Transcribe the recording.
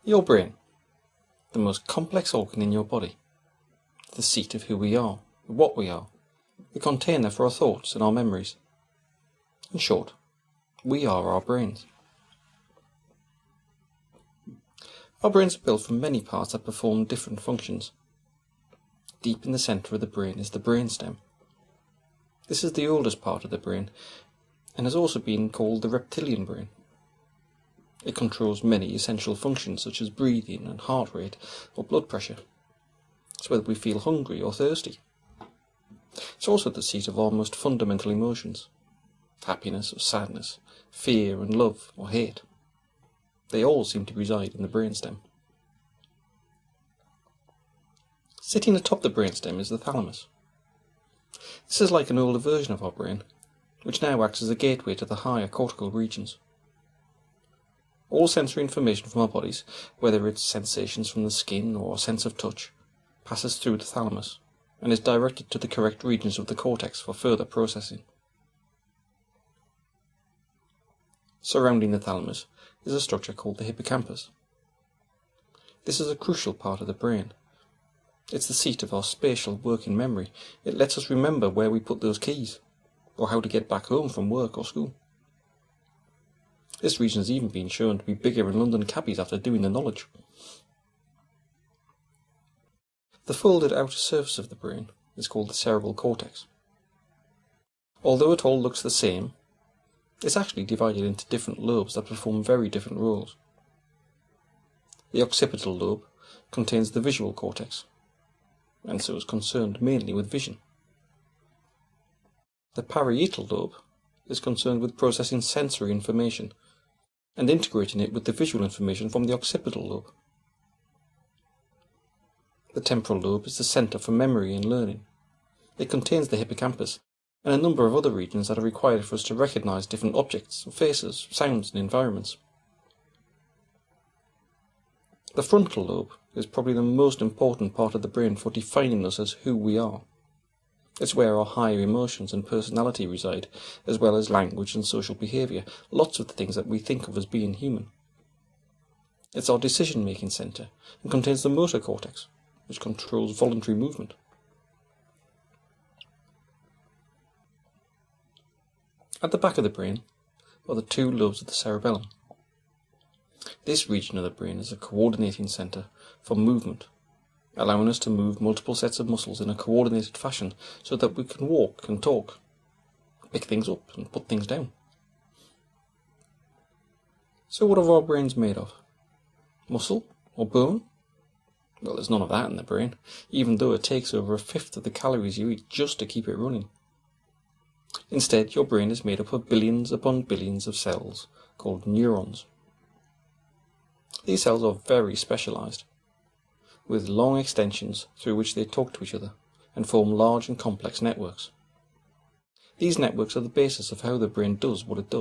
Your brain, the most complex organ in your body, the seat of who we are, what we are, the container for our thoughts and our memories. In short, we are our brains. Our brains are built from many parts that perform different functions. Deep in the centre of the brain is the brainstem. This is the oldest part of the brain, and has also been called the reptilian brain. It controls many essential functions such as breathing and heart rate or blood pressure. It's whether we feel hungry or thirsty. It's also the seat of our most fundamental emotions: happiness or sadness, fear and love or hate. They all seem to reside in the brainstem. Sitting atop the brainstem is the thalamus. This is like an older version of our brain, which now acts as a gateway to the higher cortical regions. All sensory information from our bodies, whether it's sensations from the skin or a sense of touch, passes through the thalamus and is directed to the correct regions of the cortex for further processing. Surrounding the thalamus is a structure called the hippocampus. This is a crucial part of the brain. It's the seat of our spatial working memory. It lets us remember where we put those keys, or how to get back home from work or school. This region has even been shown to be bigger in London cabbies after doing the knowledge. The folded outer surface of the brain is called the cerebral cortex. Although it all looks the same, it's actually divided into different lobes that perform very different roles. The occipital lobe contains the visual cortex, and so is concerned mainly with vision. The parietal lobe is concerned with processing sensory information and integrating it with the visual information from the occipital lobe. The temporal lobe is the centre for memory and learning. It contains the hippocampus and a number of other regions that are required for us to recognise different objects, faces, sounds and environments. The frontal lobe is probably the most important part of the brain for defining us as who we are. It's where our higher emotions and personality reside, as well as language and social behaviour, lots of the things that we think of as being human. It's our decision-making centre and contains the motor cortex, which controls voluntary movement. At the back of the brain are the two lobes of the cerebellum. This region of the brain is a coordinating centre for movement, allowing us to move multiple sets of muscles in a coordinated fashion so that we can walk and talk, pick things up and put things down. So what are our brains made of? Muscle or bone? Well, there's none of that in the brain, even though it takes over a fifth of the calories you eat just to keep it running. Instead, your brain is made up of billions upon billions of cells called neurons. These cells are very specialised, with long extensions through which they talk to each other and form large and complex networks. These networks are the basis of how the brain does what it does.